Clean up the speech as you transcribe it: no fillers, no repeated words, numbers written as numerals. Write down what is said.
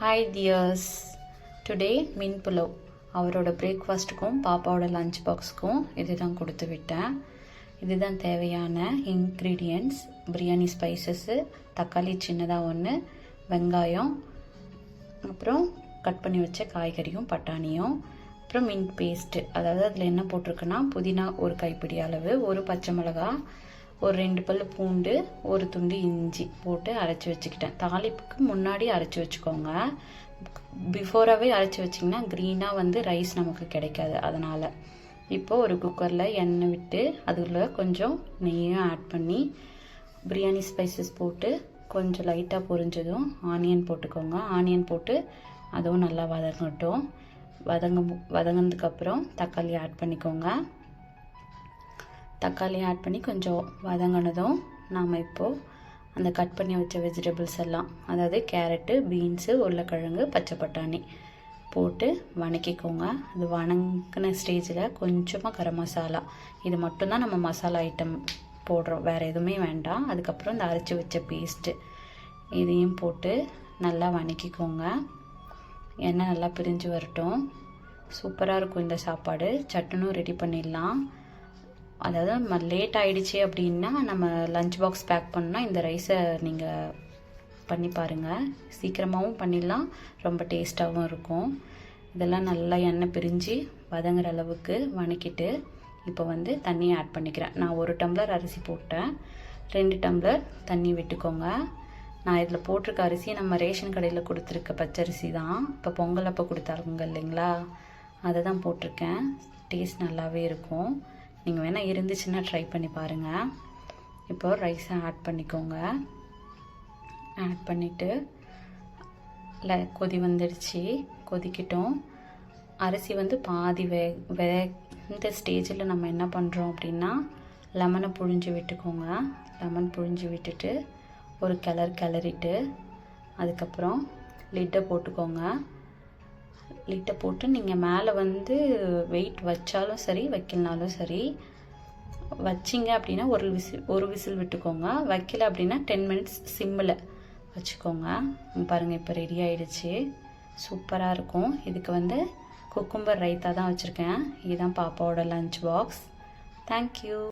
Hi tears, today மீன் புலவ் அவரோட பிரேக்ஃபாஸ்ட்டுக்கும் பாப்பாவோட lunch பாக்ஸுக்கும் இதுதான் கொடுத்து விட்டேன். இதுதான் தேவையான இன்க்ரீடியன்ட்ஸ்: பிரியாணி ஸ்பைசஸ்ஸு, தக்காளி சின்னதாக ஒன்று, வெங்காயம், அப்புறம் கட் பண்ணி வச்ச காய்கறியும் பட்டாணியும், அப்புறம் மீன் பேஸ்ட்டு. அதாவது அதில் என்ன போட்டிருக்குன்னா, புதினா ஒரு கைப்பிடி அளவு, ஒரு பச்சை மிளகா, ஒரு 2 பல் பூண்டு, ஒரு துண்டு இஞ்சி போட்டு அரைச்சி வச்சுக்கிட்டேன். தாளிப்புக்கு முன்னாடி அரைச்சி வச்சுக்கோங்க. பிஃபோராகவே அரைச்சி வச்சிங்கன்னா க்ரீனாக ரைஸ் நமக்கு கிடைக்காது. அதனால் இப்போது ஒரு குக்கரில் எண்ணெய் விட்டு அதில் கொஞ்சம் நெய்யும் ஆட் பண்ணி பிரியாணி ஸ்பைசஸ் போட்டு கொஞ்சம் லைட்டாக பொரிஞ்சதும் ஆனியன் போட்டுக்கோங்க. ஆனியன் போட்டு அதுவும் நல்லா வதங்கட்டும். வதங்கினதுக்கப்புறம் தக்காளி ஆட் பண்ணிக்கோங்க. தக்காளி ஆட் பண்ணி கொஞ்சம் வதங்கினதும் நாம் இப்போது அந்த கட் பண்ணி வச்ச வெஜிடபிள்ஸ் எல்லாம், அதாவது கேரட்டு, பீன்ஸு, உருளைக்கிழங்கு, பச்சை பட்டாணி போட்டு வணக்கிக்கோங்க. அது வணங்கின ஸ்டேஜில் கொஞ்சமாக கரம் மசாலா, இது மட்டும்தான் நம்ம மசாலா ஐட்டம் போடுறோம், வேறு எதுவுமே வேண்டாம். அதுக்கப்புறம் இந்த அரைச்சி வச்ச பேஸ்ட்டு இதையும் போட்டு நல்லா வணக்கிக்கோங்க. எண்ணெய் நல்லா பிரிஞ்சு வரட்டும். சூப்பராக இருக்கும் இந்த சாப்பாடு. சட்டுனும் ரெடி பண்ணிடலாம். அதாவது நம்ம லேட் ஆகிடுச்சி அப்படின்னா, நம்ம லஞ்ச் பாக்ஸ் பேக் பண்ணால் இந்த ரைஸை நீங்கள் பண்ணி பாருங்கள். சீக்கிரமாகவும் பண்ணிடலாம், ரொம்ப டேஸ்ட்டாகவும் இருக்கும். இதெல்லாம் நல்லா எண்ணெய் பிரிஞ்சு வதங்குற அளவுக்கு வணக்கிட்டு இப்போ தண்ணியை ஆட் பண்ணிக்கிறேன். நான் 1 டம்ளர் அரிசி போட்டேன், 2 டம்ளர் தண்ணி விட்டுக்கோங்க. நான் இதில் போட்டிருக்க அரிசி நம்ம ரேஷன் கடையில் கொடுத்துருக்க பச்சரிசி தான். இப்போ பொங்கல் அப்போ கொடுத்தாருங்க இல்லைங்களா, அதை தான் போட்டிருக்கேன். டேஸ்ட் நல்லாவே இருக்கும். நீங்கள் வேணால் இருந்துச்சுன்னா ட்ரை பண்ணி பாருங்கள். இப்போ ரைஸை ஆட் பண்ணிக்கோங்க. ஆட் பண்ணிவிட்டு கொதி வந்துடுச்சு, கொதிக்கிட்டோம். அரிசி பாதி இந்த ஸ்டேஜில் நம்ம என்ன பண்ணுறோம் அப்படின்னா, லெமனை புழிஞ்சு விட்டுக்கோங்க. லெமன் புழிஞ்சு விட்டுட்டு ஒரு கிளறிட்டு அதுக்கப்புறம் லிட்டை போட்டுக்கோங்க. லிட்டை போட்டு நீங்கள் மேலே வெயிட் வச்சாலும் சரி, வைக்கலனாலும் சரி. வச்சிங்க அப்படின்னா ஒரு விசில் விட்டுக்கோங்க. வைக்கல அப்படின்னா 10 மினிட்ஸ் சிம்மில் வச்சுக்கோங்க. பாருங்கள், இப்போ ரெடி ஆகிடுச்சு. சூப்பராக இருக்கும். இதுக்கு குக்கும்பர் ரைத்தா தான் வச்சுருக்கேன். இதுதான் பாப்பாவோட லஞ்ச் பாக்ஸ். தேங்க்யூ.